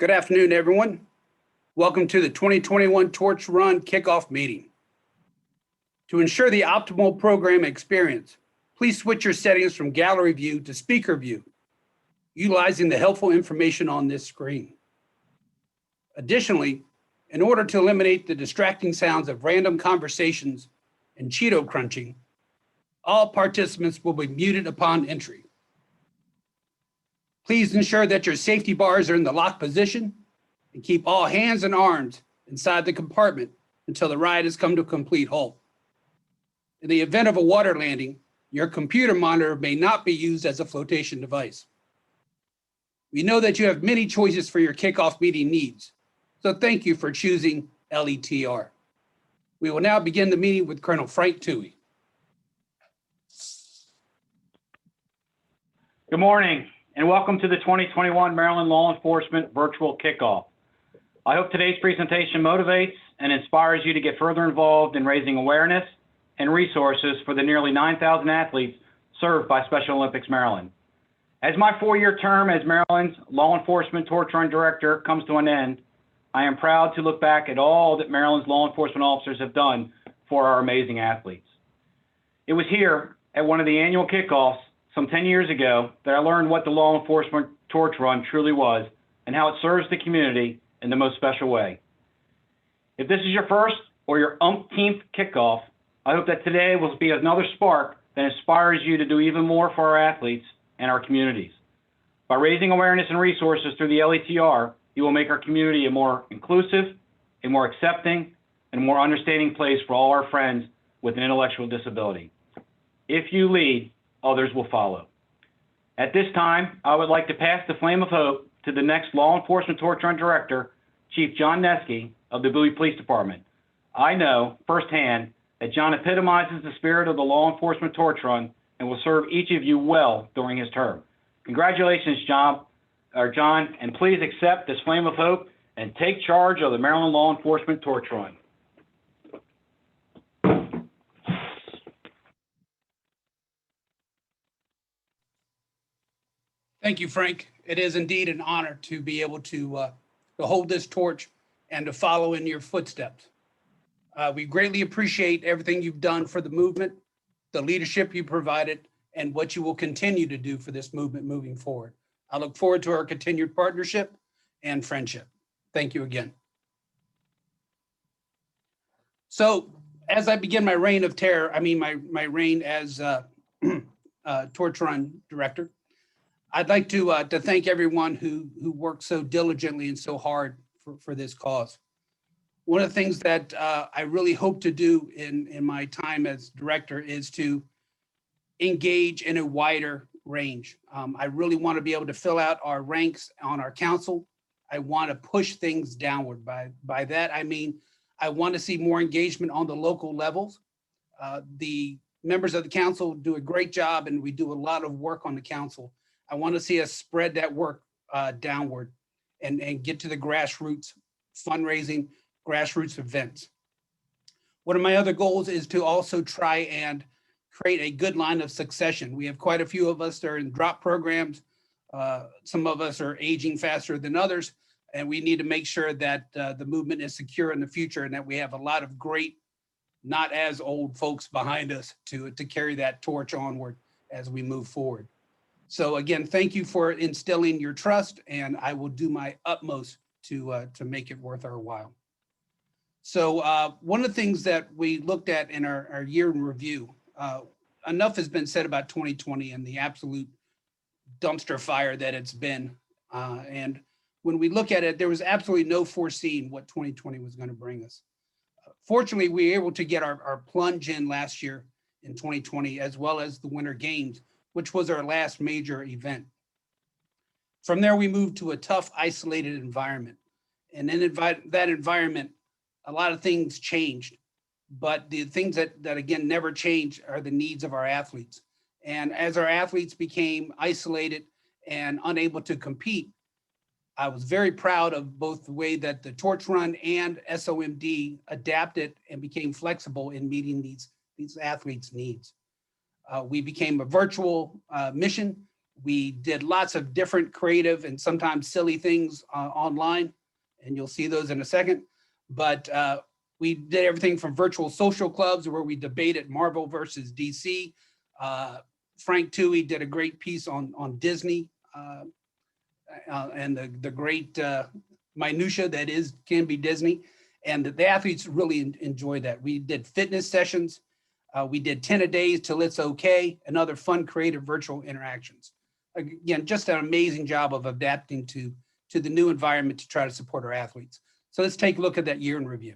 Good afternoon, everyone. Welcome to the 2021 Torch Run Kickoff meeting. To ensure the optimal program experience, please switch your settings from gallery view to speaker view, utilizing the helpful information on this screen. Additionally, in order to eliminate the distracting sounds of random conversations and Cheeto crunching, all participants will be muted upon entry. Please ensure that your safety bars are in the locked position and keep all hands and arms inside the compartment until the ride has come to a complete halt. In the event of a water landing, your computer monitor may not be used as a flotation device. We know that you have many choices for your kickoff meeting needs, so thank you for choosing LETR. We will now begin the meeting with Colonel Frank Toohey. Good morning and welcome to the 2021 Maryland Law Enforcement Virtual Kickoff. I hope today's presentation motivates and inspires you to get further involved in raising awareness and resources for the nearly 9,000 athletes served by Special Olympics Maryland. As my 4-year term as Maryland's Law Enforcement Torch Run Director comes to an end, I am proud to look back at all that Maryland's law enforcement officers have done for our amazing athletes. It was here at one of the annual kickoffs some 10 years ago that I learned what the Law Enforcement Torch Run truly was and how it serves the community in the most special way. If this is your first or your umpteenth kickoff, I hope that today will be another spark that inspires you to do even more for our athletes and our communities. By raising awareness and resources through the LETR, you will make our community a more inclusive, a more accepting, and a more understanding place for all our friends with an intellectual disability. If you lead, others will follow. At this time, I would like to pass the flame of hope to the next Law Enforcement Torch Run Director, Chief John Neske of the Jubilee Police Department. I know firsthand that John epitomizes the spirit of the Law Enforcement Torch Run and will serve each of you well during his term. Congratulations, John, and please accept this flame of hope and take charge of the Maryland Law Enforcement Torch Run. Thank you, Frank. It is indeed an honor to be able to hold this torch and to follow in your footsteps. We greatly appreciate everything you've done for the movement, the leadership you provided, and what you will continue to do for this movement moving forward. I look forward to our continued partnership and friendship. Thank you again. So as I begin my reign of terror, my reign as Torch Run Director, I'd like to thank everyone who worked so diligently and so hard for this cause. One of the things that I really hope to do in my time as director is to engage in a wider range. I really want to be able to fill out our ranks on our council. I want to push things downward. By that, I mean, I want to see more engagement on the local levels. The members of the council do a great job and we do a lot of work on the council. I want to see us spread that work downward and get to the grassroots fundraising, grassroots events. One of my other goals is to also try and create a good line of succession. We have quite a few of us that are in drop programs. Some of us are aging faster than others, and we need to make sure that the movement is secure in the future and that we have a lot of great, not as old folks behind us to carry that torch onward as we move forward. So again, thank you for instilling your trust, and I will do my utmost to make it worth our while. So one of the things that we looked at in our year in review, enough has been said about 2020 and the absolute dumpster fire that it's been. And when we look at it, there was absolutely no foreseeing what 2020 was going to bring us. Fortunately, we were able to get our plunge in last year in 2020, as well as the Winter Games, which was our last major event. From there, we moved to a tough, isolated environment. And in that environment, a lot of things changed. But the things that again, never change are the needs of our athletes. And as our athletes became isolated and unable to compete, I was very proud of both the way that the Torch Run and SOMD adapted and became flexible in meeting these athletes' needs. We became a virtual mission. We did lots of different creative and sometimes silly things online, and you'll see those in a second. But we did everything from virtual social clubs where we debated Marvel versus DC. Frank Toohey did a great piece on Disney and the great minutia that can be Disney. And the athletes really enjoyed that. We did fitness sessions. We did 10-a-days till it's okay, and other fun, creative virtual interactions. Again, just an amazing job of adapting to the new environment to try to support our athletes. So let's take a look at that year in review.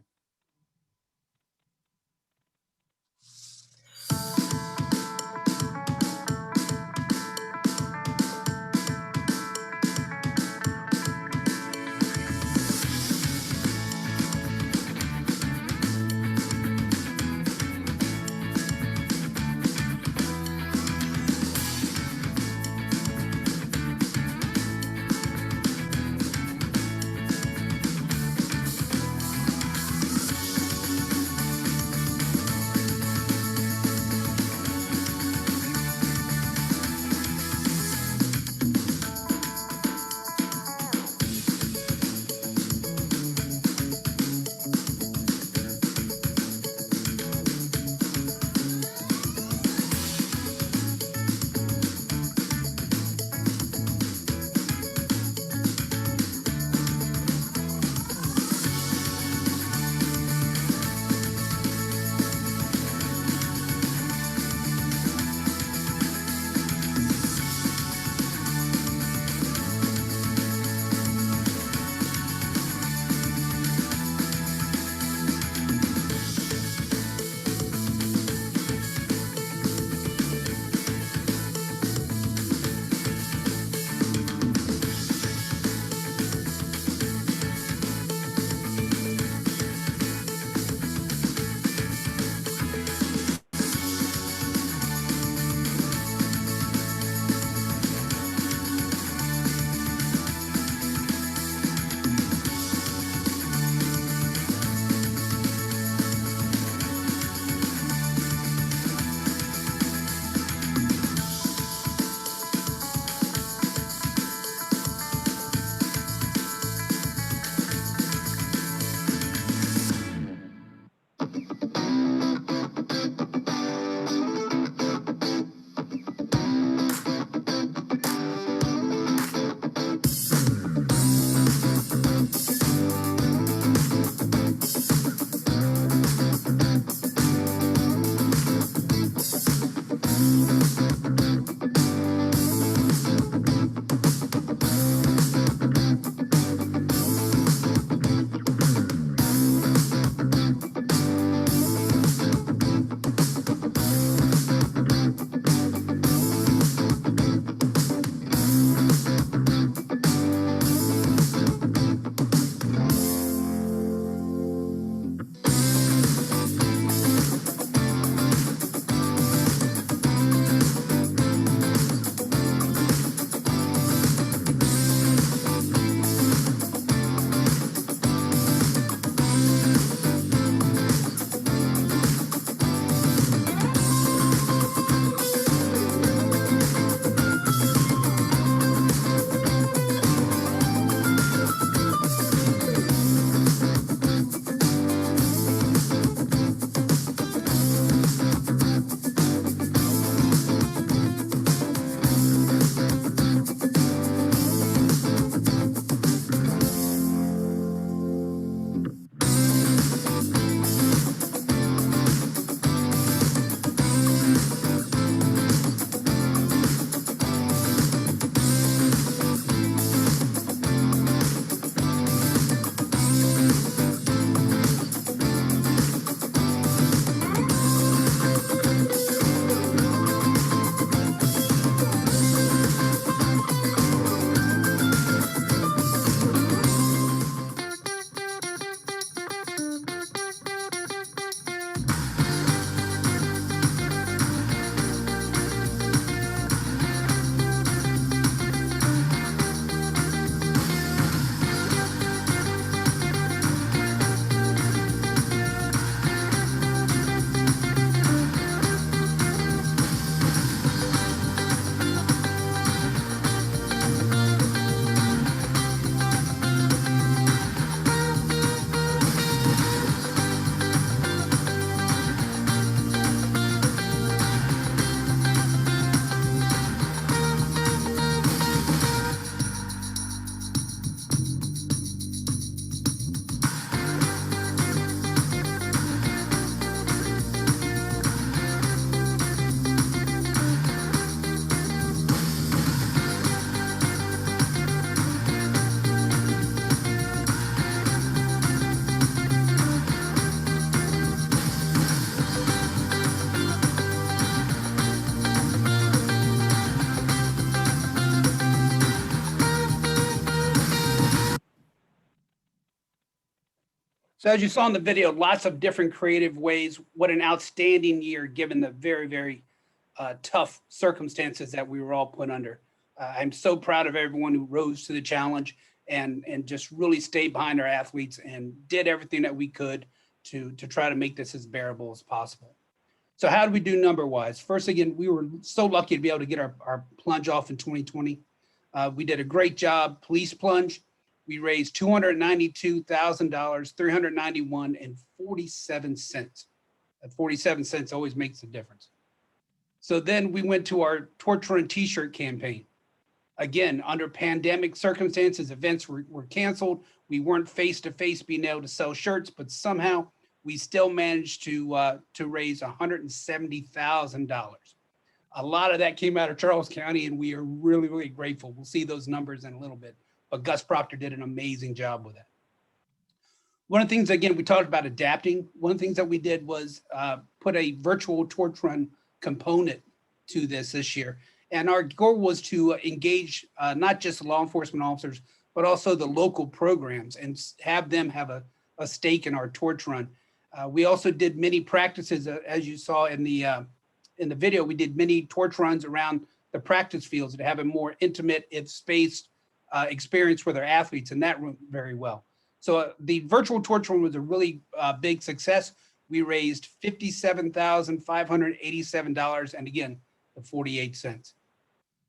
So as you saw in the video, lots of different creative ways. What an outstanding year, given the very, very tough circumstances that we were all put under. I'm so proud of everyone who rose to the challenge and just really stayed behind our athletes and did everything that we could to try to make this as bearable as possible. So how did we do number-wise? First, again, we were so lucky to be able to get our plunge off in 2020. We did a great job. Police plunge, we raised $292,000, $391 and 47 cents. That 47 cents always makes a difference. So then we went to our Torch Run t-shirt campaign. Again, under pandemic circumstances, events were canceled. We weren't face-to-face being able to sell shirts, but somehow we still managed to raise $170,000. A lot of that came out of Charles County, and we are really, really grateful. We'll see those numbers in a little bit, but Gus Proctor did an amazing job with that. One of the things, again, we talked about adapting. One of the things that we did was put a virtual torch run component to this year. And our goal was to engage not just law enforcement officers, but also the local programs and have them have a stake in our torch run. We also did many practices, as you saw in the video. We did many torch runs around the practice fields to have a more intimate, if spaced experience with our athletes, and that went very well. So the virtual torch run was a really big success. We raised $57,587, and again, the 48 cents.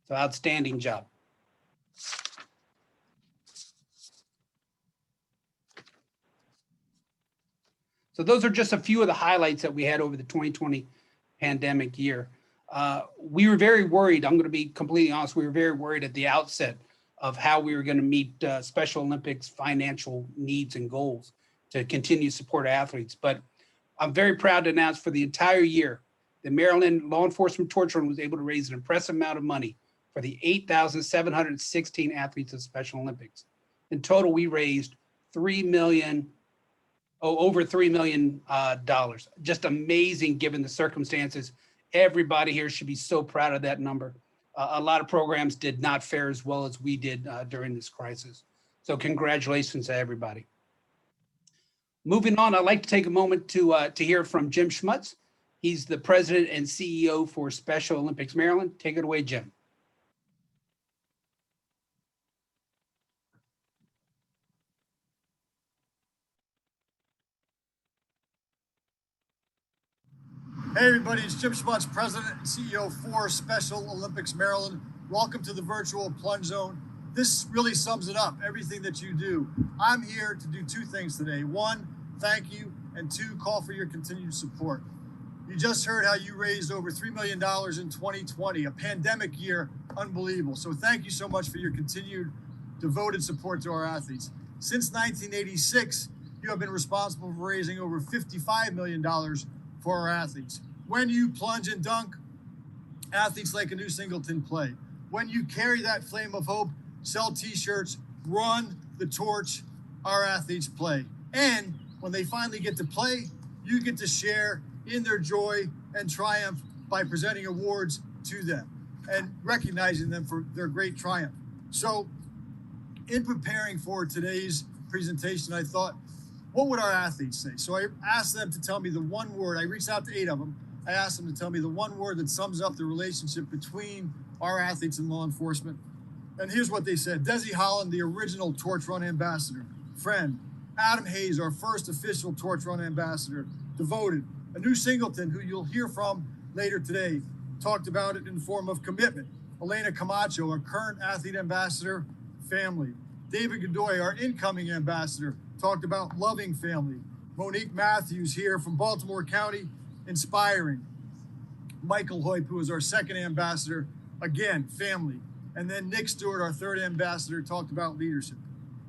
So outstanding job. So those are just a few of the highlights that we had over the 2020 pandemic year. We were very worried. I'm going to be completely honest. We were very worried at the outset of how we were going to meet Special Olympics financial needs and goals to continue to support athletes. But I'm very proud to announce for the entire year, the Maryland Law Enforcement Torch Run was able to raise an impressive amount of money for the 8,716 athletes of Special Olympics. In total, we raised over $3 million. Just amazing given the circumstances. Everybody here should be so proud of that number. A lot of programs did not fare as well as we did during this crisis. So congratulations to everybody. Moving on, I'd like to take a moment to hear from Jim Schmutz. He's the president and CEO for Special Olympics Maryland. Take it away, Jim. Hey everybody, it's Jim Schmutz, President and CEO for Special Olympics Maryland. Welcome to the virtual plunge zone. This really sums it up, everything that you do. I'm here to do two things today. One, thank you, and two, call for your continued support. You just heard how you raised over $3 million in 2020, a pandemic year, unbelievable. So thank you so much for your continued devoted support to our athletes. Since 1986, you have been responsible for raising over $55 million for our athletes. When you plunge and dunk, athletes like a new Singleton play. When you carry that flame of hope, sell t-shirts, run the torch, our athletes play. And when they finally get to play, you get to share in their joy and triumph by presenting awards to them and recognizing them for their great triumph. So in preparing for today's presentation, I thought, what would our athletes say? So I asked them to tell me the one word. I reached out to 8 of them. I asked them to tell me the one word that sums up the relationship between our athletes and law enforcement. And here's what they said. Desi Holland, the original Torch Run ambassador. Friend. Adam Hayes, our first official Torch Run ambassador. Devoted. A new Singleton, who you'll hear from later today, talked about it in the form of commitment. Elena Camacho, our current athlete ambassador. Family. David Godoy, our incoming ambassador, talked about loving family. Monique Matthews here from Baltimore County, inspiring. Michael Hoyp, who is our second ambassador, again, family. And then Nick Stewart, our third ambassador, talked about leadership.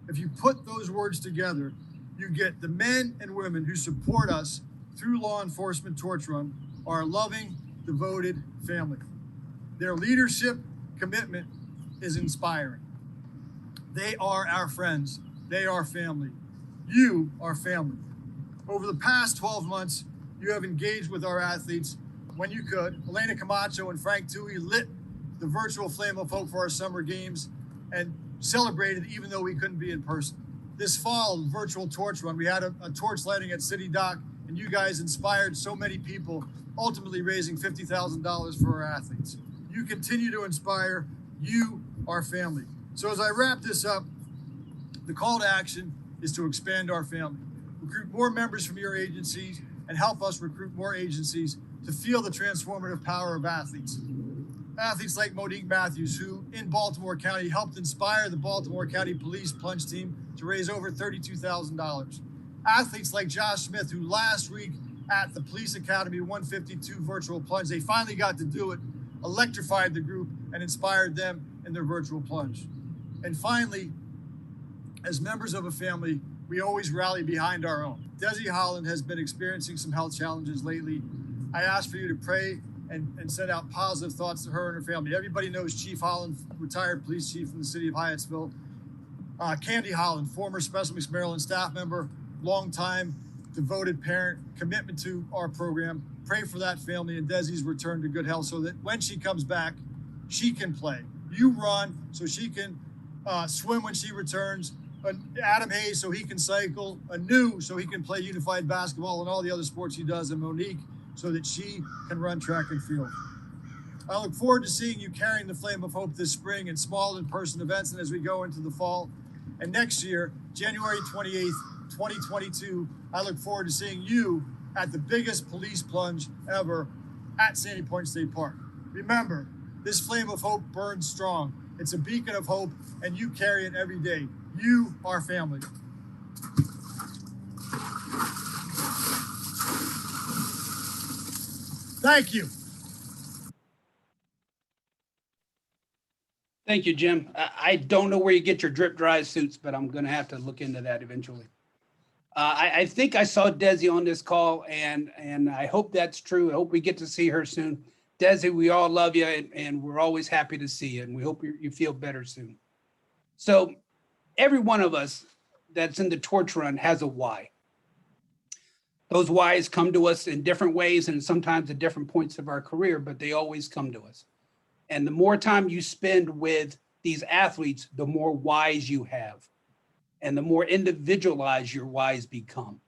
If you put those words together, you get the men and women who support us through law enforcement torch run are a loving, devoted family. Their leadership commitment is inspiring. They are our friends. They are family. You are family. Over the past 12 months, you have engaged with our athletes when you could. Elena Camacho and Frank Tui lit the virtual flame of hope for our summer games and celebrated even though we couldn't be in person. This fall, virtual torch run, we had a torch lighting at City Dock, and you guys inspired so many people, ultimately raising $50,000 for our athletes. You continue to inspire. You are family. So as I wrap this up, the call to action is to expand our family, recruit more members from your agencies, and help us recruit more agencies to feel the transformative power of athletes. Athletes like Monique Matthews, who in Baltimore County helped inspire the Baltimore County Police Plunge team to raise over $32,000. Athletes like Josh Smith, who last week at the Police Academy 152 virtual plunge, they finally got to do it, electrified the group and inspired them in their virtual plunge. And finally, as members of a family, we always rally behind our own. Desi Holland has been experiencing some health challenges lately. I ask for you to pray and send out positive thoughts to her and her family. Everybody knows Chief Holland, retired police chief from the city of Hyattsville. Candy Holland, former Special Olympics Maryland staff member, longtime devoted parent, commitment to our program. Pray for that family and Desi's return to good health so that when she comes back, she can play. You run so she can swim when she returns. Adam Hayes so he can cycle. Anu so he can play unified basketball and all the other sports he does. And Monique so that she can run track and field. I look forward to seeing you carrying the flame of hope this spring in small in-person events and as we go into the fall. And next year, January 28th, 2022, I look forward to seeing you at the biggest police plunge ever at Sandy Point State Park. Remember, this flame of hope burns strong. It's a beacon of hope, and you carry it every day. You are family. Thank you. Thank you, Jim. I don't know where you get your drip dry suits, but I'm going to have to look into that eventually. I think I saw Desi on this call, and I hope that's true. I hope we get to see her soon. Desi, we all love you, and we're always happy to see you, and we hope you feel better soon. So every one of us that's in the torch run has a why. Those whys come to us in different ways and sometimes at different points of our career, but they always come to us. And the more time you spend with these athletes, the more whys you have. And the more individualized your whys become.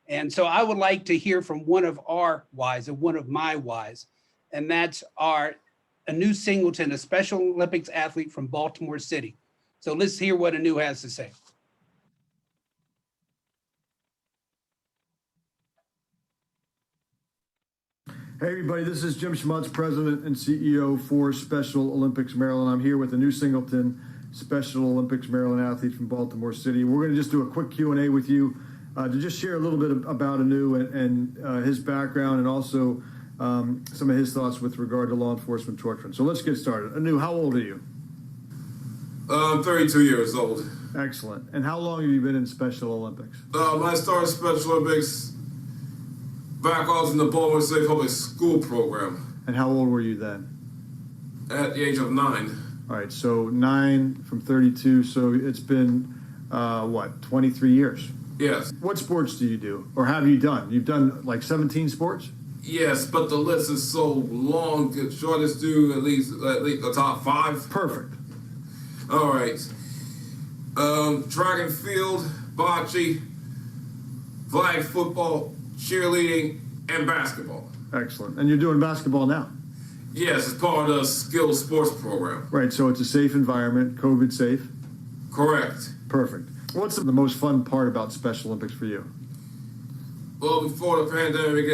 And so I would like to hear from one of our whys, and one of my whys, and that's Anu Singleton, a Special Olympics athlete from Baltimore City. So let's hear what Anu has to say. Hey everybody, this is Jim Schmutz, President and CEO for Special Olympics Maryland. I'm here with Anu Singleton, Special Olympics Maryland athlete from Baltimore City. We're going to just do a quick Q&A with you to just share a little bit about Anu and his background and also some of his thoughts with regard to law enforcement torch run. So let's get started. Anu, how old are you? I'm 32 years old. Excellent. And how long have you been in Special Olympics? I started Special Olympics back I was in the Baltimore City Public School program. And how old were you then? At the age of 9. All right, so 9 from 32, so it's been, 23 years? Yes. What sports do you do, or have you done? You've done like 17 sports? Yes, but the list is so long. Should I just do at least the top 5? Perfect. All right. Track and field, bocce, flag football, cheerleading, and basketball. Excellent. And you're doing basketball now? Yes, it's part of the skilled sports program. Right, so it's a safe environment, COVID safe? Correct. Perfect. What's the most fun part about Special Olympics for you? Well, before the pandemic,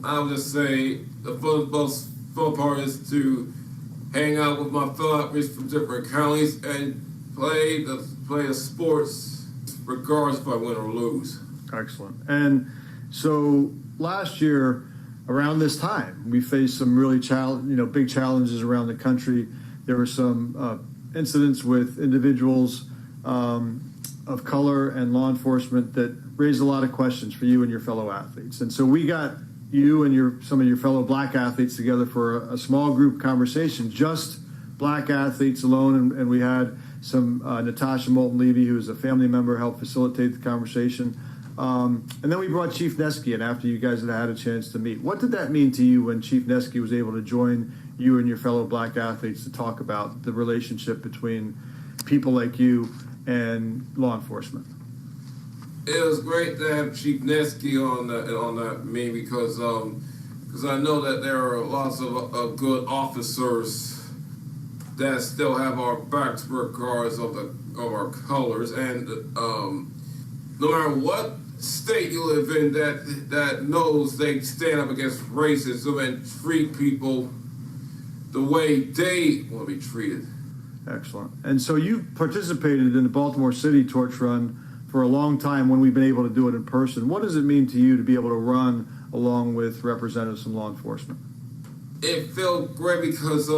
I would just say the most fun part is to hang out with my fellow athletes from different counties and play the sports regardless if I win or lose. Excellent. And so last year, around this time, we faced some really big challenges around the country. There were some incidents with individuals of color and law enforcement that raised a lot of questions for you and your fellow athletes. And so we got you and some of your fellow black athletes together for a small group conversation, just black athletes alone. And we had some Natasha Moulton-Levy, who is a family member, help facilitate the conversation. And then we brought Chief Neske in after you guys had a chance to meet. What did that mean to you when Chief Neske was able to join you and your fellow black athletes to talk about the relationship between people like you and law enforcement? it was great to have Chief Nesky on that meeting because I know that there are lots of good officers that still have our backs regardless of our colors, and no matter what state you live in that knows they stand up against racism and treat people the way they want to be treated. Excellent. And so you participated in the Baltimore City torch run for a long time when we've been able to do it in person. What does it mean to you to be able to run along with representatives from law enforcement? It felt great because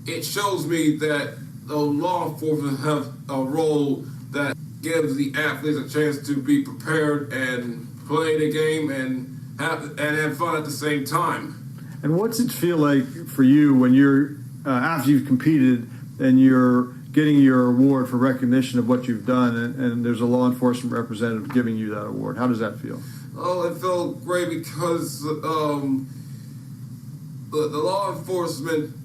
it shows me that the law enforcement have a role that gives the athletes a chance to be prepared and play the game and have fun at the same time. And what's it feel like for you when you're after you've competed and you're getting your award for recognition of what you've done, and there's a law enforcement representative giving you that award? How does that feel? Oh, it felt great because the law enforcement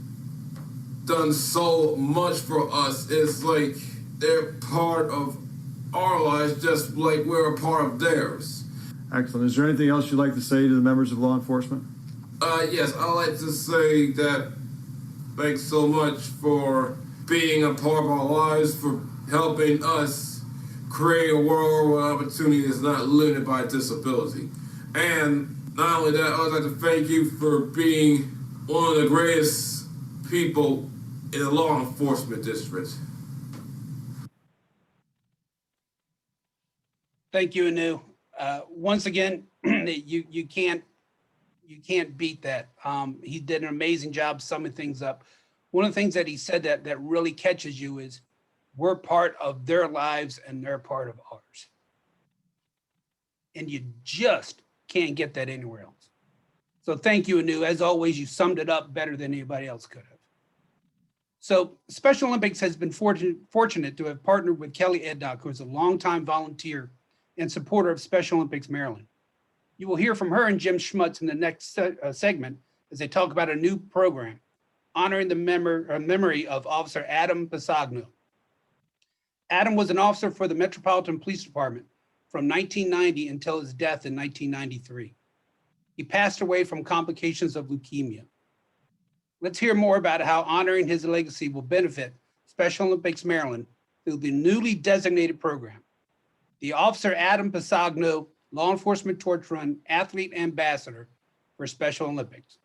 done so much for us. It's like they're part of our lives just like we're a part of theirs. Excellent. Is there anything else you'd like to say to the members of law enforcement? Yes, I'd like to say that thanks so much for being a part of our lives, for helping us create a world where opportunity is not limited by disability. And not only that, I'd like to thank you for being one of the greatest people in the law enforcement district. Thank you, Anu. Once again, you can't beat that. He did an amazing job summing things up. One of the things that he said that really catches you is we're part of their lives and they're part of ours. And you just can't get that anywhere else. So thank you, Anu. As always, you summed it up better than anybody else could have. So Special Olympics has been fortunate to have partnered with Kelly Ednock, who is a longtime volunteer and supporter of Special Olympics Maryland. You will hear from her and Jim Schmutz in the next segment as they talk about a new program honoring the memory of Officer Adam Pessagno. Adam was an officer for the Metropolitan Police Department from 1990 until his death in 1993. He passed away from complications of leukemia. Let's hear more about how honoring his legacy will benefit Special Olympics Maryland through the newly designated program. The Officer Adam Pessagno Law Enforcement Torch Run Athlete Ambassador for Special Olympics.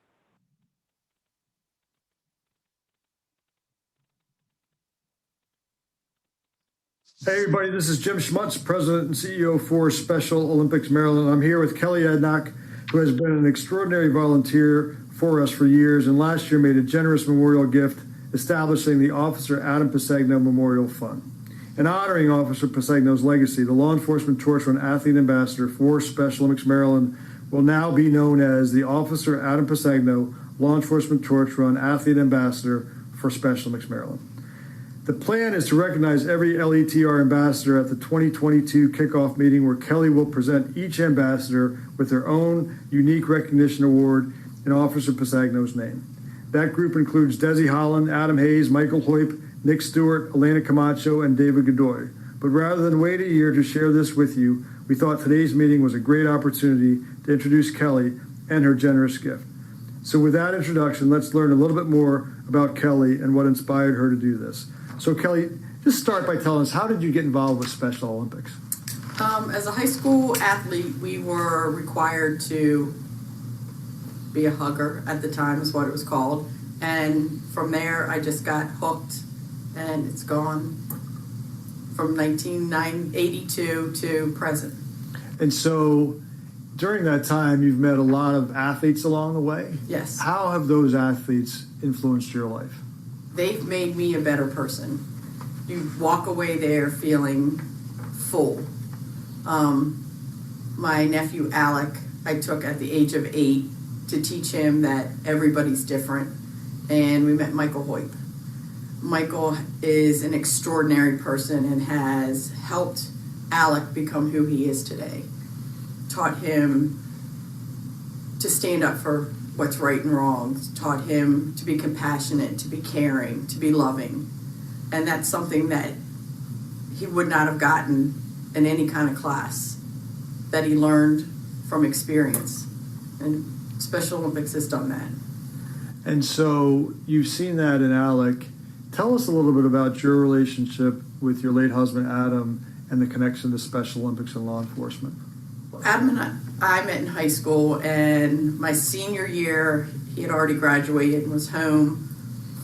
Hey everybody, this is Jim Schmutz, President and CEO for Special Olympics Maryland. I'm here with Kelly Ednock, who has been an extraordinary volunteer for us for years, and last year made a generous memorial gift establishing the Officer Adam Pessagno Memorial Fund. And honoring Officer Pessagno's legacy, the Law Enforcement Torch Run Athlete Ambassador for Special Olympics Maryland will now be known as the Officer Adam Pessagno Law Enforcement Torch Run Athlete Ambassador for Special Olympics Maryland. The plan is to recognize every LETR ambassador at the 2022 kickoff meeting, where Kelly will present each ambassador with their own unique recognition award in Officer Pessagno's name. That group includes Desi Holland, Adam Hayes, Michael Hoyp, Nick Stewart, Elena Camacho, and David Godoy. But rather than wait a year to share this with you, we thought today's meeting was a great opportunity to introduce Kelly and her generous gift. So with that introduction, let's learn a little bit more about Kelly and what inspired her to do this. So Kelly, just start by telling us, how did you get involved with Special Olympics? As a high school athlete, we were required to be a hugger at the time, is what it was called. And from there, I just got hooked, and it's gone from 1982 to present. And so during that time, you've met a lot of athletes along the way. Yes. How have those athletes influenced your life? They've made me a better person. You walk away there feeling full. My nephew Alec, I took at the age of 8 to teach him that everybody's different, and we met Michael Hoyp. Michael is an extraordinary person and has helped Alec become who he is today. Taught him to stand up for what's right and wrong, taught him to be compassionate, to be caring, to be loving. And that's something that he would not have gotten in any kind of class that he learned from experience. And Special Olympics has done that. And so you've seen that in Alec. Tell us a little bit about your relationship with your late husband, Adam, and the connection to Special Olympics and law enforcement. Adam and I met in high school, and my senior year, he had already graduated and was home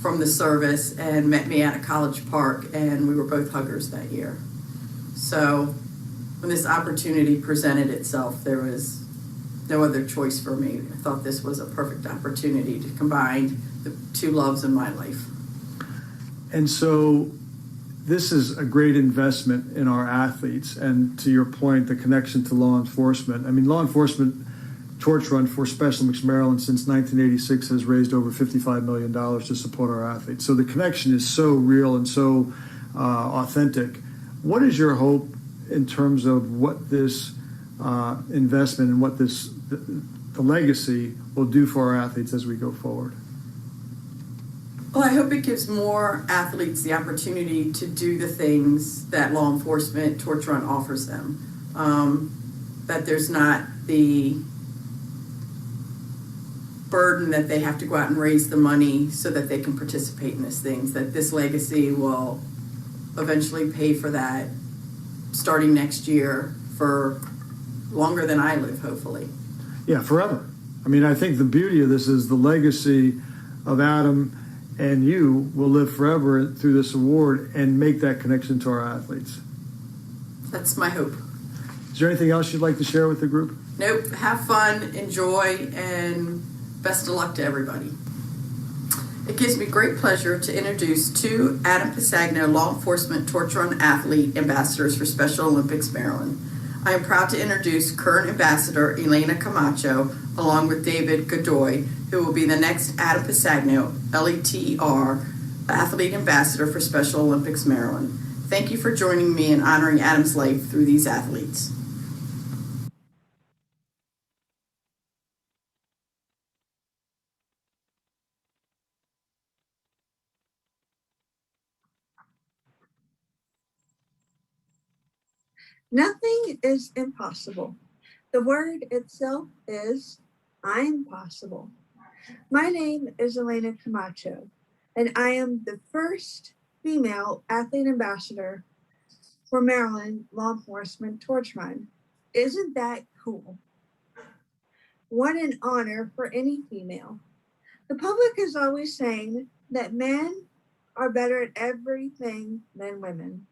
from the service and met me at a college park, and we were both huggers that year. So when this opportunity presented itself, there was no other choice for me. I thought this was a perfect opportunity to combine the two loves in my life. And so this is a great investment in our athletes. And to your point, the connection to law enforcement. I mean, law enforcement torch run for Special Olympics Maryland since 1986 has raised over $55 million to support our athletes. So the connection is so real and so authentic. What is your hope in terms of what this investment and what the legacy will do for our athletes as we go forward? Well, I hope it gives more athletes the opportunity to do the things that law enforcement torch run offers them. That there's not the burden that they have to go out and raise the money so that they can participate in these things, that this legacy will eventually pay for that starting next year for longer than I live, hopefully. Yeah, forever. I mean, I think the beauty of this is the legacy of Adam and you will live forever through this award and make that connection to our athletes. That's my hope. Is there anything else you'd like to share with the group? Nope. Have fun, enjoy, and best of luck to everybody. It gives me great pleasure to introduce two Adam Pessagno Law Enforcement Torch Run Athlete Ambassadors for Special Olympics Maryland. I am proud to introduce current Ambassador Elena Camacho along with David Godoy, who will be the next Adam Pessagno LETR Athlete Ambassador for Special Olympics Maryland. Thank you for joining me in honoring Adam's life through these athletes. Nothing is impossible. The word itself is I'm possible. My name is Elena Camacho, and I am the first female athlete ambassador for Maryland Law Enforcement Torch Run. Isn't that cool? What an honor for any female. The public is always saying that men are better at everything than women.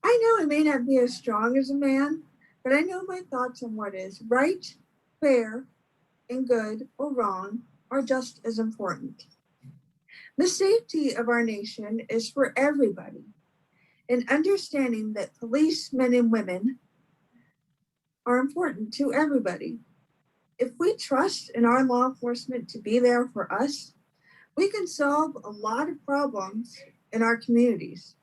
I know I may not be as strong as a man, but I know my thoughts on what is right, fair, and good or wrong are just as important. The safety of our nation is for everybody, and understanding that policemen and women are important to everybody. If we trust in our law enforcement to be there for us, we can solve a lot of problems in our communities.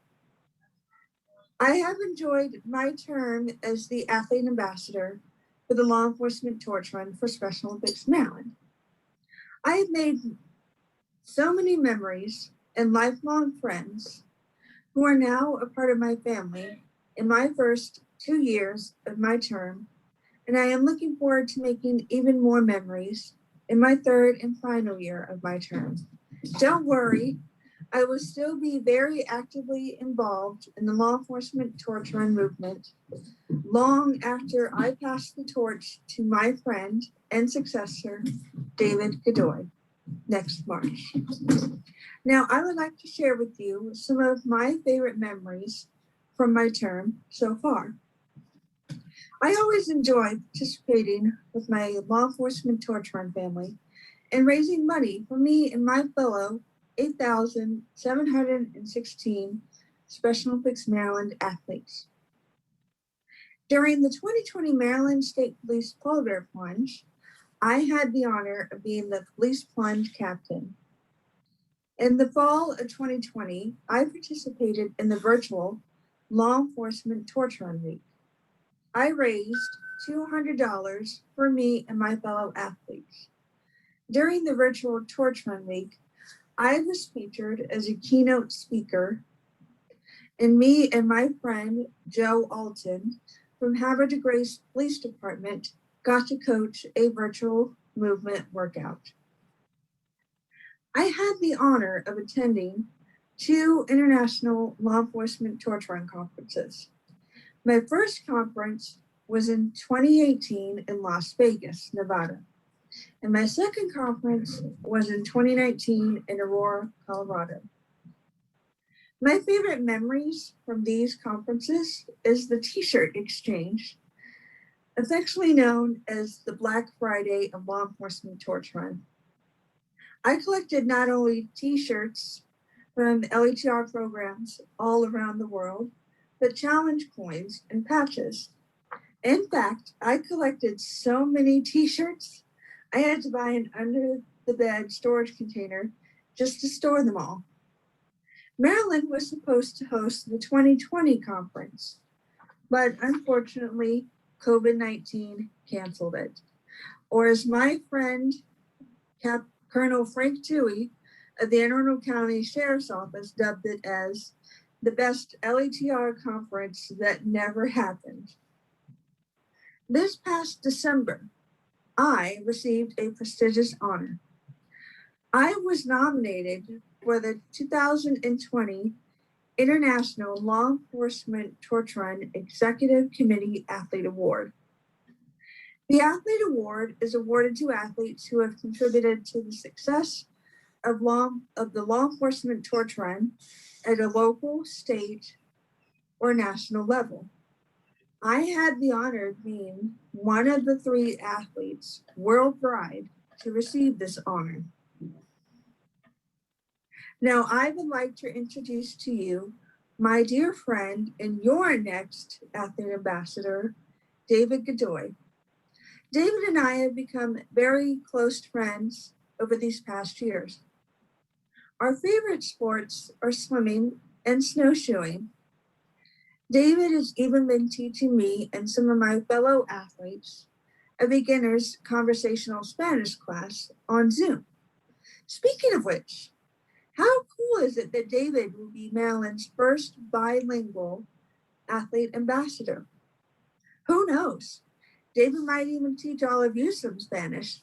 I have enjoyed my term as the athlete ambassador for the Law Enforcement Torch Run for Special Olympics Maryland. I have made so many memories and lifelong friends who are now a part of my family in my first 2 years of my term, and I am looking forward to making even more memories in my third and final year of my term. Don't worry, I will still be very actively involved in the law enforcement torch run movement long after I pass the torch to my friend and successor, David Godoy, next March. Now, I would like to share with you some of my favorite memories from my term so far. I always enjoy participating with my law enforcement torch run family and raising money for me and my fellow 8,716 Special Olympics Maryland athletes. During the 2020 Maryland State Police Polar Bear Plunge, I had the honor of being the police plunge captain. In the fall of 2020, I participated in the virtual Law Enforcement Torch Run Week. I raised $200 for me and my fellow athletes. During the virtual Torch Run Week, I was featured as a keynote speaker and me and my friend Joe Alton from Havre de Grace Police Department got to coach a virtual movement workout. I had the honor of attending 2 international law enforcement torch run conferences. My first conference was in 2018 in Las Vegas, Nevada. And my second conference was in 2019 in Aurora, Colorado. My favorite memories from these conferences is the t-shirt exchange, affectionately known as the Black Friday of Law Enforcement Torch Run. I collected not only t-shirts from LETR programs all around the world, but challenge coins and patches. In fact, I collected so many t-shirts, I had to buy an under-the-bed storage container just to store them all. Maryland was supposed to host the 2020 conference, but unfortunately, COVID-19 canceled it. Or as my friend, Colonel Frank Toohey of the Anne Arundel County Sheriff's Office dubbed it as the best LETR conference that never happened. This past December, I received a prestigious honor. I was nominated for the 2020 International Law Enforcement Torch Run Executive Committee Athlete Award. The Athlete Award is awarded to athletes who have contributed to the success of the law enforcement torch run at a local, state, or national level. I had the honor of being one of the 3 athletes worldwide to receive this honor. Now, I would like to introduce to you my dear friend and your next athlete ambassador, David Godoy. David and I have become very close friends over these past years. Our favorite sports are swimming and snowshoeing. David has even been teaching me and some of my fellow athletes a beginner's conversational Spanish class on Zoom. Speaking of which, how cool is it that David will be Maryland's first bilingual athlete ambassador? Who knows? David might even teach all of you some Spanish.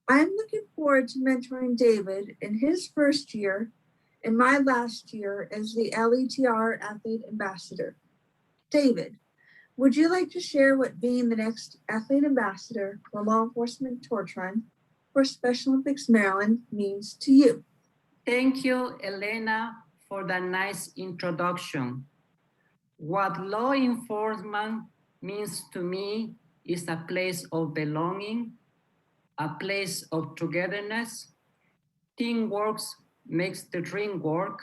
I'm looking forward to mentoring David in his first year and my last year as the LETR Athlete Ambassador. David, would you like to share what being the next Athlete Ambassador for Law Enforcement Torch Run for Special Olympics Maryland means to you? Thank you, Elena, for that nice introduction. What law enforcement means to me is a place of belonging, a place of togetherness. Teamwork makes the dream work.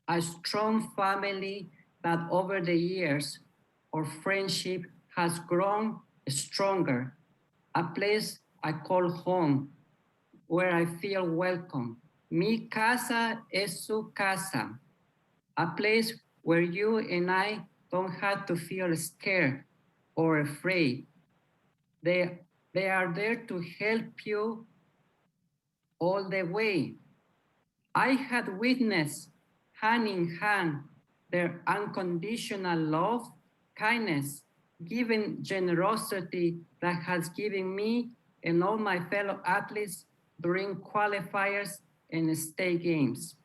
A strong family that over the years, our friendship has grown stronger. A place I call home, where I feel welcome. Mi casa es su casa. A place where you and I don't have to feel scared or afraid. They are there to help you all the way. I had witnessed hand in hand their unconditional love, kindness, giving generosity that has given me and all my fellow athletes during qualifiers and state games.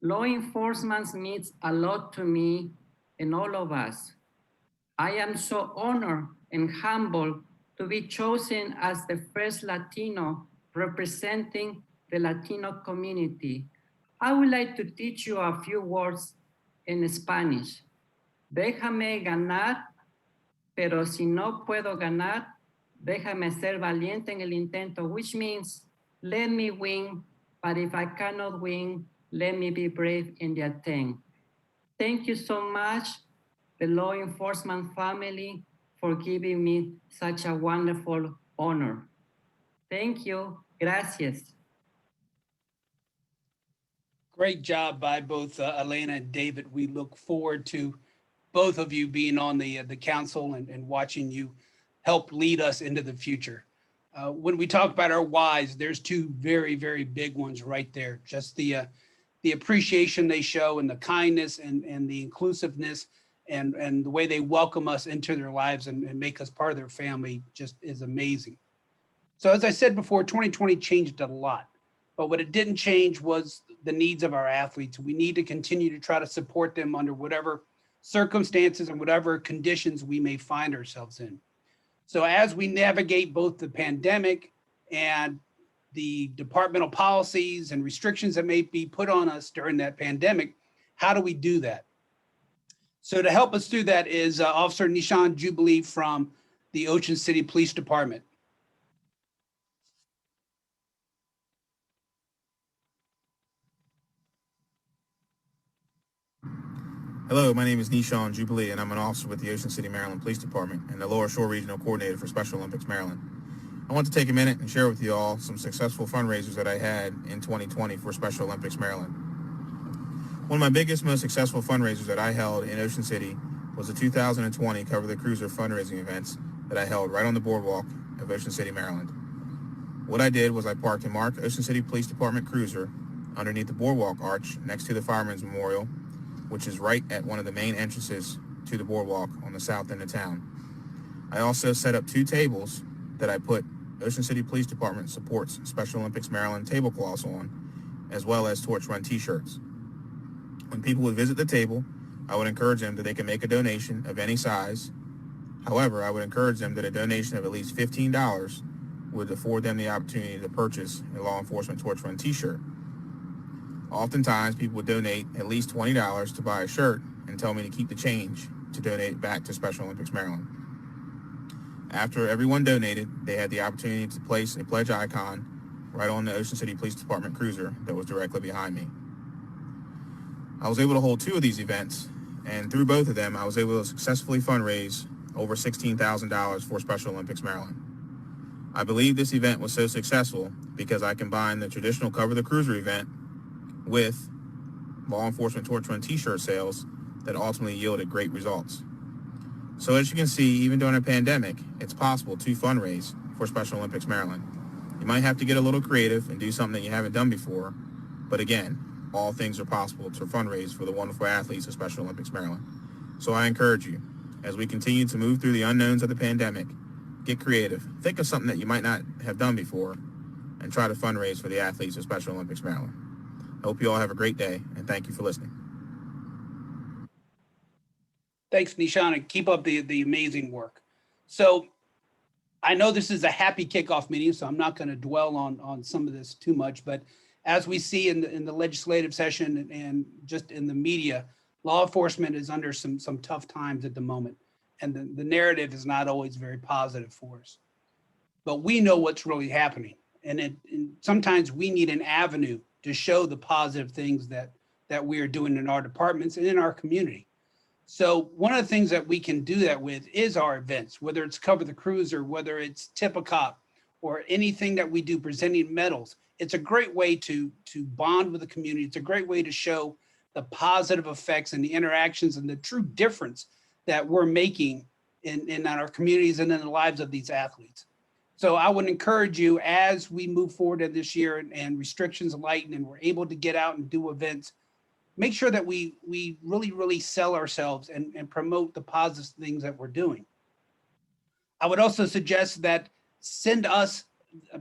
Law enforcement means a lot to me and all of us. I am so honored and humbled to be chosen as the first Latino representing the Latino community. I would like to teach you a few words in Spanish. Déjame ganar, pero si no puedo ganar, déjame ser valiente en el intento, which means let me win, but if I cannot win, let me be brave in the attempt. Thank you so much, the law enforcement family, for giving me such a wonderful honor. Thank you. Gracias. Great job by both Elena and David. We look forward to both of you being on the council and watching you help lead us into the future. When we talk about our whys, there's 2 very, very big ones right there. Just the the appreciation they show and the kindness and the inclusiveness and the way they welcome us into their lives and make us part of their family just is amazing. So as I said before, 2020 changed a lot, but what it didn't change was the needs of our athletes. We need to continue to try to support them under whatever circumstances and whatever conditions we may find ourselves in. So as we navigate both the pandemic and the departmental policies and restrictions that may be put on us during that pandemic, how do we do that? So to help us do that is Officer Neshawn Jubilee from the Ocean City Police Department. Hello, my name is Neshawn Jubilee, and I'm an officer with the Ocean City, Maryland Police Department and the Lower Shore Regional Coordinator for Special Olympics Maryland. I want to take a minute and share with you all some successful fundraisers that I had in 2020 for Special Olympics Maryland. One of my biggest, most successful fundraisers that I held in Ocean City was the 2020 Cover the Cruiser fundraising events that I held right on the boardwalk of Ocean City, Maryland. What I did was I parked a marked Ocean City Police Department cruiser underneath the boardwalk arch next to the Fireman's Memorial, which is right at one of the main entrances to the boardwalk on the south end of town. I also set up 2 tables that I put Ocean City Police Department supports Special Olympics Maryland tablecloths on, as well as Torch Run t-shirts. When people would visit the table, I would encourage them that they can make a donation of any size. However, I would encourage them that a donation of at least $15 would afford them the opportunity to purchase a law enforcement Torch Run t-shirt. Oftentimes, people would donate at least $20 to buy a shirt and tell me to keep the change to donate back to Special Olympics Maryland. After everyone donated, they had the opportunity to place a pledge icon right on the Ocean City Police Department cruiser that was directly behind me. I was able to hold 2 of these events, and through both of them, I was able to successfully fundraise over $16,000 for Special Olympics Maryland. I believe this event was so successful because I combined the traditional Cover the Cruiser event with law enforcement Torch Run t-shirt sales that ultimately yielded great results. So as you can see, even during a pandemic, it's possible to fundraise for Special Olympics Maryland. You might have to get a little creative and do something that you haven't done before, but again, all things are possible to fundraise for the wonderful athletes of Special Olympics Maryland. So I encourage you, as we continue to move through the unknowns of the pandemic, get creative, think of something that you might not have done before, and try to fundraise for the athletes of Special Olympics Maryland. I hope you all have a great day, and thank you for listening. Thanks, Neshawn, and keep up the amazing work. So I know this is a happy kickoff meeting, so I'm not going to dwell on some of this too much, but as we see in the legislative session and just in the media, law enforcement is under some tough times at the moment, and the narrative is not always very positive for us. But we know what's really happening, and sometimes we need an avenue to show the positive things that we are doing in our departments and in our community. So one of the things that we can do that with is our events, whether it's Cover the Cruiser, whether it's Tip a Cop, or anything that we do presenting medals. It's a great way to bond with the community. It's a great way to show the positive effects and the interactions and the true difference that we're making in our communities and in the lives of these athletes. So I would encourage you, as we move forward in this year and restrictions lighten and we're able to get out and do events, make sure that we really, really sell ourselves and promote the positive things that we're doing. I would also suggest that send us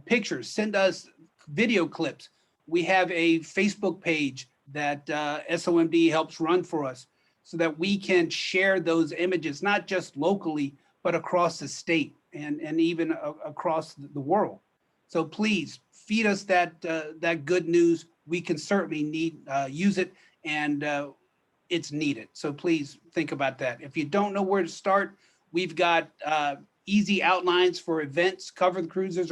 pictures, send us video clips. We have a Facebook page that SOMD helps run for us so that we can share those images, not just locally, but across the state and even across the world. So please feed us that good news. We can certainly use it, and it's needed. So please think about that. If you don't know where to start, we've got easy outlines for events. Cover the Cruisers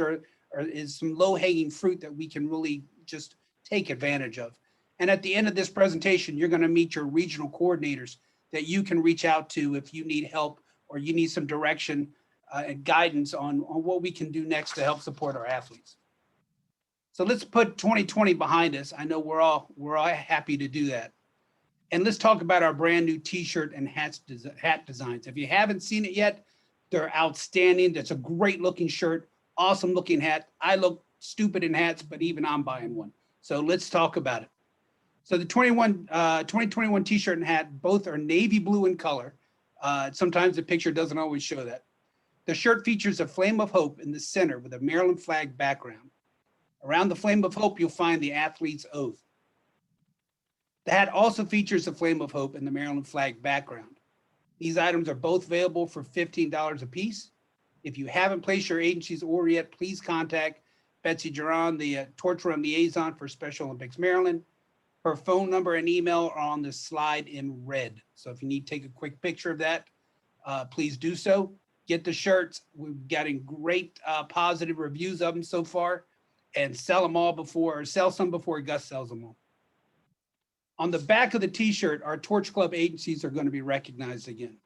is some low-hanging fruit that we can really just take advantage of. And at the end of this presentation, you're going to meet your regional coordinators that you can reach out to if you need help or you need some direction and guidance on what we can do next to help support our athletes. So let's put 2020 behind us. I know we're all happy to do that. And let's talk about our brand new t-shirt and hat designs. If you haven't seen it yet, they're outstanding. That's a great looking shirt, awesome looking hat. I look stupid in hats, but even I'm buying one. So let's talk about it. So the 2021 t-shirt and hat, both are navy blue in color. Sometimes the picture doesn't always show that. The shirt features a flame of hope in the center with a Maryland flag background. Around the flame of hope, you'll find the athlete's oath. The hat also features a flame of hope in the Maryland flag background. These items are both available for $15 a piece. If you haven't placed your agency's order yet, please contact Betsy Duran, the Torch Run Liaison for Special Olympics Maryland. Her phone number and email are on the slide in red. So if you need to take a quick picture of that, please do so. Get the shirts. We've gotten great positive reviews of them so far, and sell some before Gus sells them all. On the back of the t-shirt, our Torch Club agencies are going to be recognized again.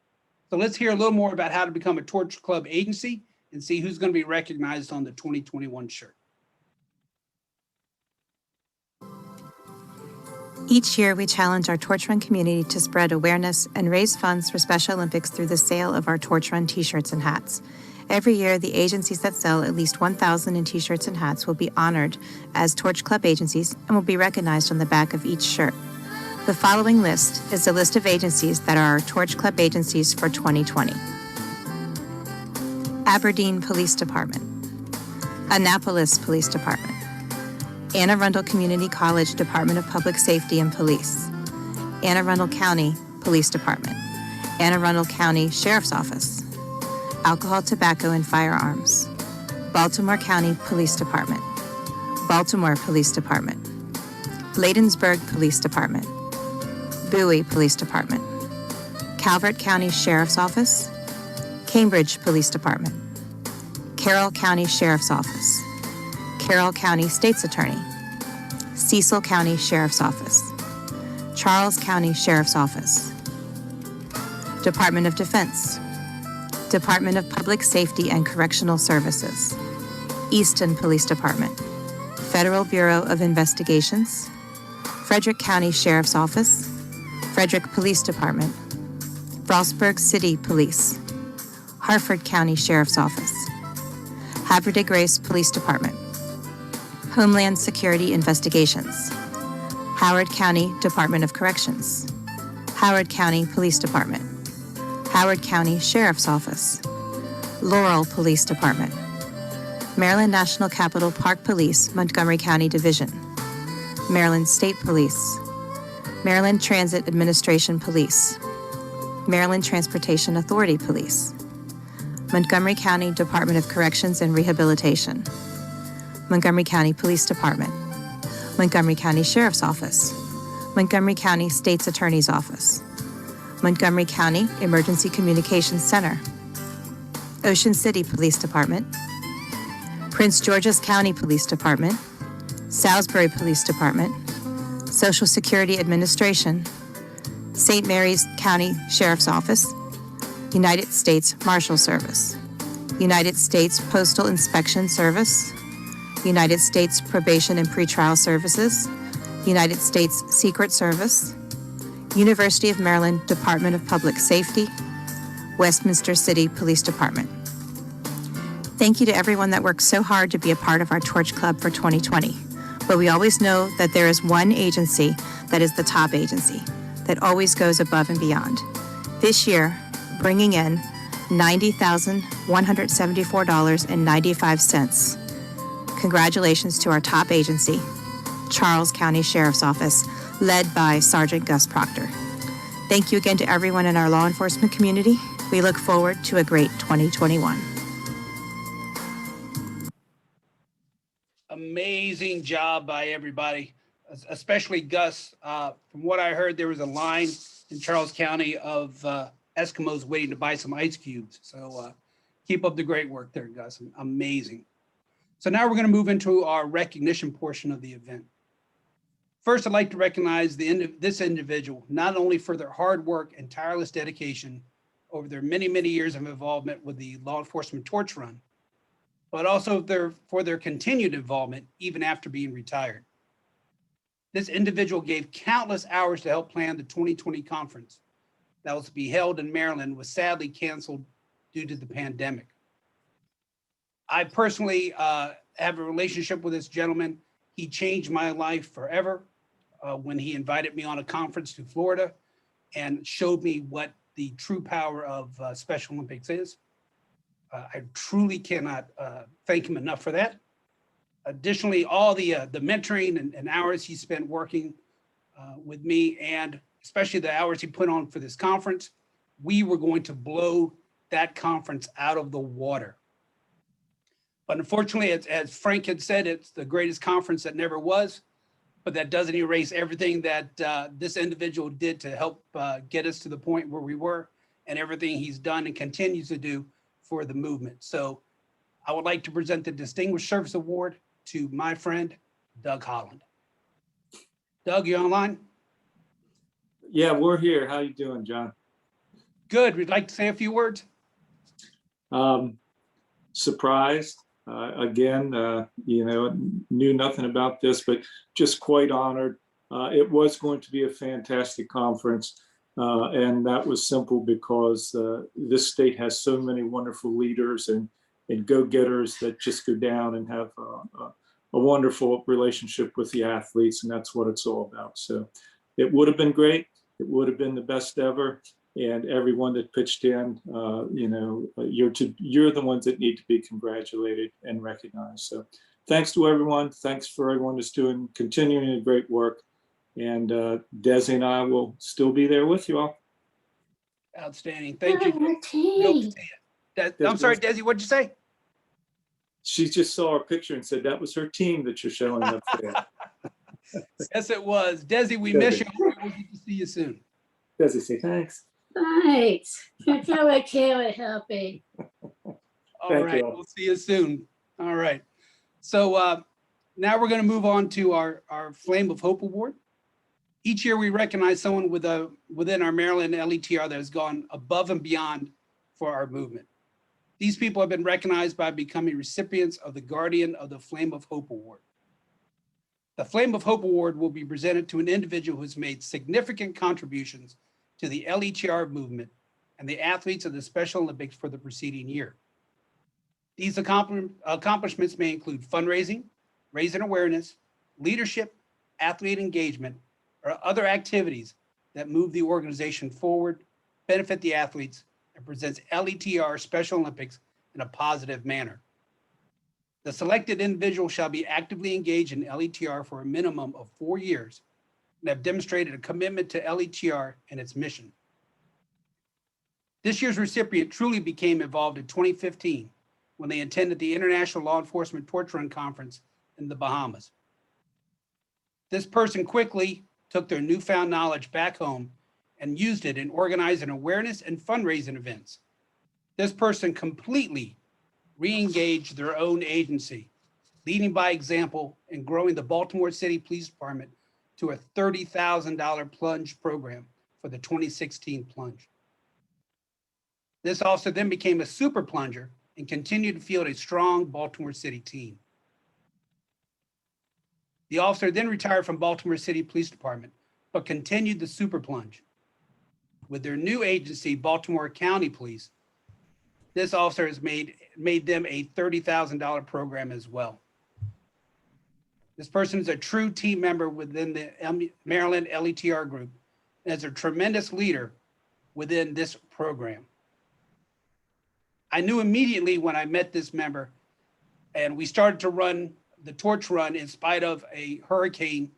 So let's hear a little more about how to become a Torch Club agency and see who's going to be recognized on the 2021 shirt. Each year, we challenge our Torch Run community to spread awareness and raise funds for Special Olympics through the sale of our Torch Run t-shirts and hats. Every year, the agencies that sell at least 1,000 in t-shirts and hats will be honored as Torch Club agencies and will be recognized on the back of each shirt. The following list is a list of agencies that are our Torch Club agencies for 2020. Aberdeen Police Department, Annapolis Police Department, Anne Arundel Community College Department of Public Safety and Police, Anne Arundel County Police Department, Anne Arundel County Sheriff's Office, Alcohol, Tobacco, and Firearms, Baltimore County Police Department, Baltimore Police Department, Bladensburg Police Department, Bowie Police Department, Calvert County Sheriff's Office, Cambridge Police Department, Carroll County Sheriff's Office, Carroll County State's Attorney, Cecil County Sheriff's Office, Charles County Sheriff's Office, Department of Defense, Department of Public Safety and Correctional Services, Easton Police Department, Federal Bureau of Investigations, Frederick County Sheriff's Office, Frederick Police Department, Frostburg City Police, Harford County Sheriff's Office, Havre de Grace Police Department, Homeland Security Investigations, Howard County Department of Corrections, Howard County Police Department, Howard County Sheriff's Office, Laurel Police Department, Maryland National Capital Park Police, Montgomery County Division, Maryland State Police, Maryland Transit Administration Police, Maryland Transportation Authority Police, Montgomery County Department of Corrections and Rehabilitation, Montgomery County Police Department, Montgomery County Sheriff's Office, Montgomery County State's Attorney's Office, Montgomery County Emergency Communications Center, Ocean City Police Department, Prince George's County Police Department, Salisbury Police Department, Social Security Administration, St. Mary's County Sheriff's Office, United States Marshal Service, United States Postal Inspection Service, United States Probation and Pretrial Services, United States Secret Service, University of Maryland Department of Public Safety, Westminster City Police Department. Thank you to everyone that worked so hard to be a part of our Torch Club for 2020. But we always know that there is one agency that is the top agency, that always goes above and beyond. This year, bringing in $90,174.95. Congratulations to our top agency, Charles County Sheriff's Office, led by Sergeant Gus Proctor. Thank you again to everyone in our law enforcement community. We look forward to a great 2021. Amazing job by everybody, especially Gus. From what I heard, there was a line in Charles County of Eskimos waiting to buy some ice cubes. So keep up the great work there, Gus. Amazing. So now we're going to move into our recognition portion of the event. First, I'd like to recognize this individual, not only for their hard work and tireless dedication over their many, many years of involvement with the law enforcement torch run, but also for their continued involvement even after being retired. This individual gave countless hours to help plan the 2020 conference that was to be held in Maryland, was sadly canceled due to the pandemic. I personally have a relationship with this gentleman. He changed my life forever. when he invited me on a conference to Florida and showed me what the true power of Special Olympics is. I truly cannot thank him enough for that. Additionally, all the mentoring and hours he spent working with me, and especially the hours he put on for this conference, we were going to blow that conference out of the water. But unfortunately, as Frank had said, it's the greatest conference that never was, but that doesn't erase everything that this individual did to help get us to the point where we were, and everything he's done and continues to do for the movement. So I would like to present the Distinguished Service Award to my friend, Doug Holland. Doug, you online? Yeah, we're here. How you doing, John? Good. We'd like to say a few words. Surprised. Again, knew nothing about this, but just quite honored. It was going to be a fantastic conference. And that was simple because this state has so many wonderful leaders and go-getters that just go down and have a wonderful relationship with the athletes. And that's what it's all about. So it would have been great. It would have been the best ever. And everyone that pitched in, you're the ones that need to be congratulated and recognized. So thanks to everyone. Thanks for everyone that's continuing the great work. And Desi and I will still be there with you all. Outstanding. Thank you. Hope to see you. I'm sorry, Desi, what'd you say? She just saw our picture and said that was her team that you're showing up there. Yes, it was. Desi, we miss you. We'll get to see you soon. Desi, say thanks. Thanks. That's how I can't help it. All right, we'll see you soon. All right. So now we're going to move on to our Flame of Hope Award. Each year we recognize someone within our Maryland LETR that has gone above and beyond for our movement. These people have been recognized by becoming recipients of the Guardian of the Flame of Hope Award. The Flame of Hope Award will be presented to an individual who has made significant contributions to the LETR movement and the athletes of the Special Olympics for the preceding year. These accomplishments may include fundraising, raising awareness, leadership, athlete engagement, or other activities that move the organization forward, benefit the athletes, and presents LETR Special Olympics in a positive manner. The selected individual shall be actively engaged in LETR for a minimum of 4 years and have demonstrated a commitment to LETR and its mission. This year's recipient truly became involved in 2015 when they attended the International Law Enforcement Torch Run Conference in the Bahamas. This person quickly took their newfound knowledge back home and used it in organizing awareness and fundraising events. This person completely re-engaged their own agency, leading by example and growing the Baltimore City Police Department to a $30,000 plunge program for the 2016 plunge. This officer then became a super plunger and continued to field a strong Baltimore City team. The officer then retired from Baltimore City Police Department, but continued the super plunge. With their new agency, Baltimore County Police, this officer has made them a $30,000 program as well. This person is a true team member within the Maryland LETR group and is a tremendous leader within this program. I knew immediately when I met this member and we started to run the torch run in spite of a hurricane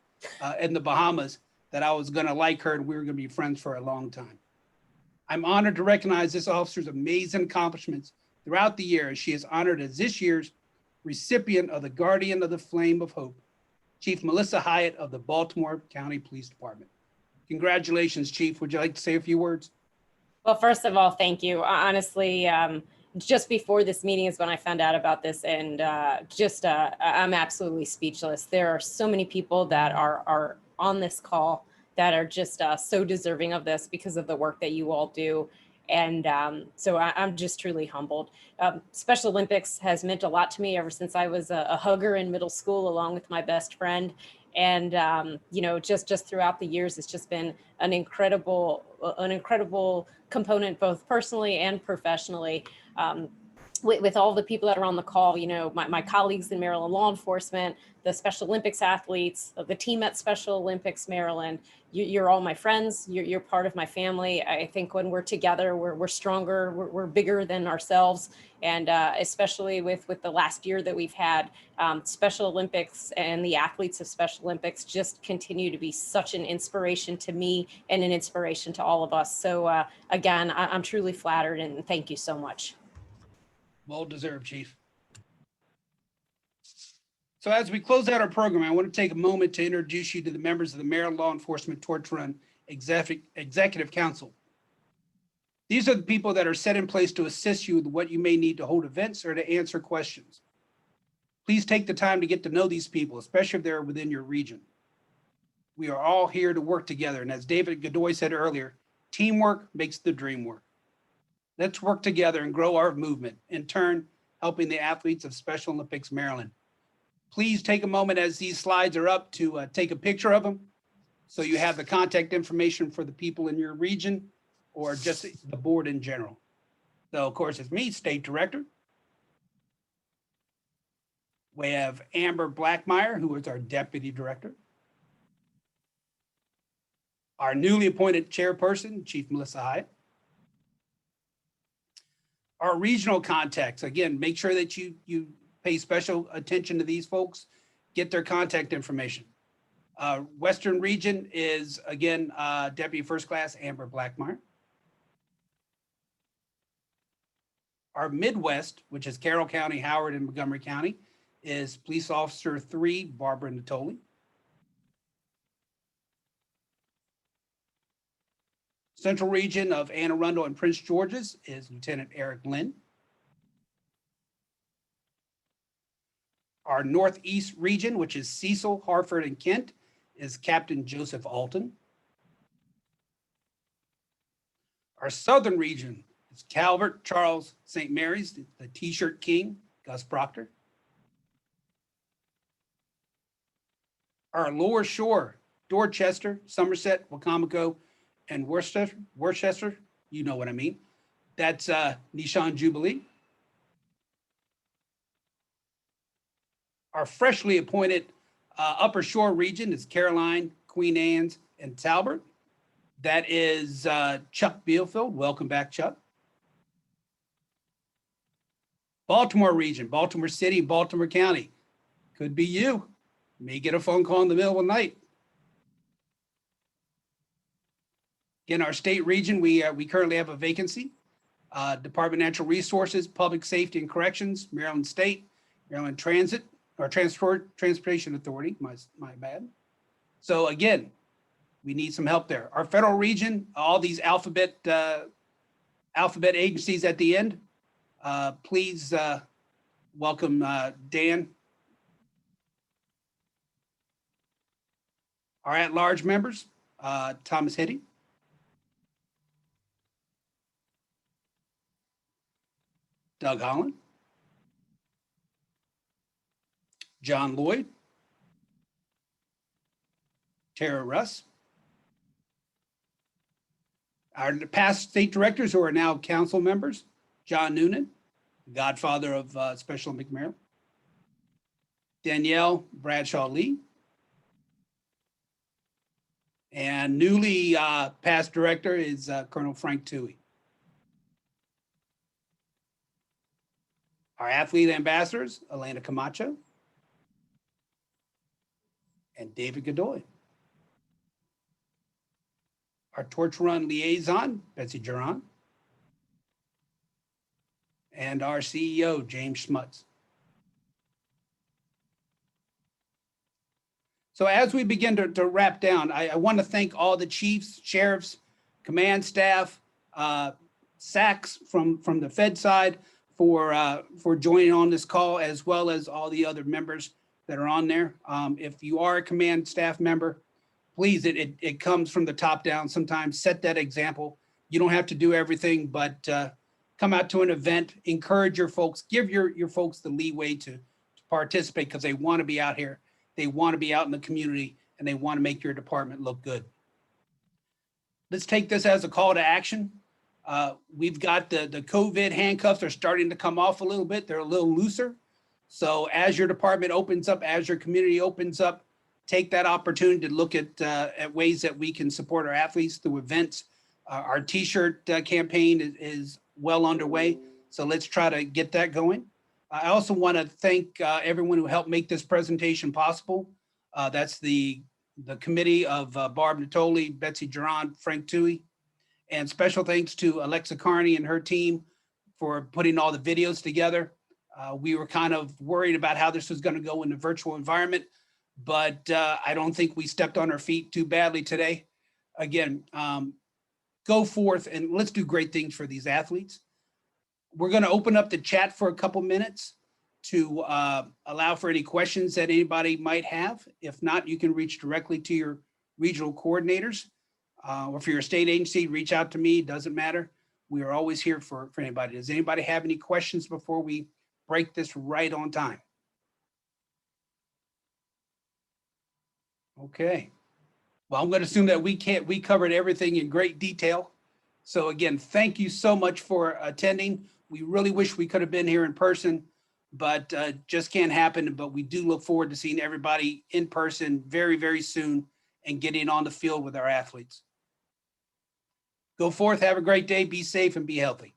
in the Bahamas that I was gonna like her and we were gonna be friends for a long time. I'm honored to recognize this officer's amazing accomplishments throughout the year as she is honored as this year's recipient of the Guardian of the Flame of Hope, Chief Melissa Hyatt of the Baltimore County Police Department. Congratulations, Chief. Would you like to say a few words? Well, first of all, thank you. Honestly, just before this meeting is when I found out about this, and I'm absolutely speechless. There are so many people that are on this call that are just so deserving of this because of the work that you all do. And so I'm just truly humbled. Special Olympics has meant a lot to me ever since I was a hugger in middle school, along with my best friend. And, just throughout the years, it's just been an incredible component, both personally and professionally. with all the people that are on the call, you know, my colleagues in Maryland law enforcement, the Special Olympics athletes, the team at Special Olympics Maryland, you're all my friends. You're part of my family. I think when we're together, we're stronger, we're bigger than ourselves. And especially with the last year that we've had, Special Olympics and the athletes of Special Olympics just continue to be such an inspiration to me and an inspiration to all of us. So again, I'm truly flattered and thank you so much. Well deserved, Chief. So as we close out our program, I want to take a moment to introduce you to the members of the Maryland Law Enforcement Torch Run Executive Council. These are the people that are set in place to assist you with what you may need to hold events or to answer questions. Please take the time to get to know these people, especially if they're within your region. We are all here to work together. And as David Godoy said earlier, teamwork makes the dream work. Let's work together and grow our movement, in turn, helping the athletes of Special Olympics Maryland. Please take a moment as these slides are up to take a picture of them so you have the contact information for the people in your region or just the board in general. So, of course, it's me, State Director. We have Amber Blackmeyer, who is our Deputy Director. Our newly appointed Chairperson, Chief Melissa Hyatt. Our regional contacts, again, make sure that you pay special attention to these folks, get their contact information. Western region is, again, Deputy First Class Amber Blackmeyer. Our Midwest, which is Carroll County, Howard, and Montgomery County, is Police Officer 3, Barbara Natoli. Central region of Anne Arundel and Prince George's is Lieutenant Eric Lynn. Our Northeast region, which is Cecil, Hartford, and Kent, is Captain Joseph Alton. Our Southern region is Calvert, Charles, St. Mary's, the T-shirt King, Gus Proctor. Our Lower Shore, Dorchester, Somerset, Wacomico, and Worcester, you know what I mean. That's Neshawn Jubilee. Our freshly appointed Upper Shore region is Caroline, Queen Anne's, and Talbot. That is Chuck Beelfield. Welcome back, Chuck. Baltimore region, Baltimore City, Baltimore County. Could be you. May get a phone call in the middle of the night. In our state region, we currently have a vacancy. Department of Natural Resources, Public Safety and Corrections, Maryland State, Maryland Transit, or Transportation Authority, my bad. So again, we need some help there. Our federal region, all these alphabet agencies at the end, please welcome Dan. Our at-large members, Thomas Hitty. Doug Holland, John Lloyd, Tara Russ. Our past state directors who are now council members, John Noonan, godfather of Special Olympics Maryland, Danielle Bradshaw Lee, and newly past director is Colonel Frank Toohey. Our athlete ambassadors, Elena Camacho and David Godoy. Our Torch Run liaison, Betsy Geron. And our CEO, James Schmutz. So as we begin to wrap down, I want to thank all the chiefs, sheriffs, command staff, SACs from the Fed side, for joining on this call, as well as all the other members that are on there. If you are a command staff member, please, it comes from the top down. Sometimes set that example. You don't have to do everything, but come out to an event, encourage your folks, give your folks the leeway to participate because they want to be out here. They want to be out in the community and they want to make your department look good. Let's take this as a call to action. We've got the COVID handcuffs are starting to come off a little bit. They're a little looser. So as your department opens up, as your community opens up, take that opportunity to look at ways that we can support our athletes through events. Our T-shirt campaign is well underway. So let's try to get that going. I also want to thank everyone who helped make this presentation possible. That's the committee of Barb Natoli, Betsy Geron, Frank Tui, and special thanks to Alexa Carney and her team for putting all the videos together. We were kind of worried about how this was going to go in the virtual environment, but I don't think we stepped on our feet too badly today. Again, go forth and let's do great things for these athletes. We're going to open up the chat for a couple minutes to allow for any questions that anybody might have. If not, you can reach directly to your regional coordinators, or for your state agency, reach out to me, doesn't matter. We are always here for anybody. Does anybody have any questions before we break this right on time? Okay. Well, I'm going to assume that we covered everything in great detail. So again, thank you so much for attending. We really wish we could have been here in person, but just can't happen. But we do look forward to seeing everybody in person very, very soon and getting on the field with our athletes. Go forth, have a great day, be safe and be healthy.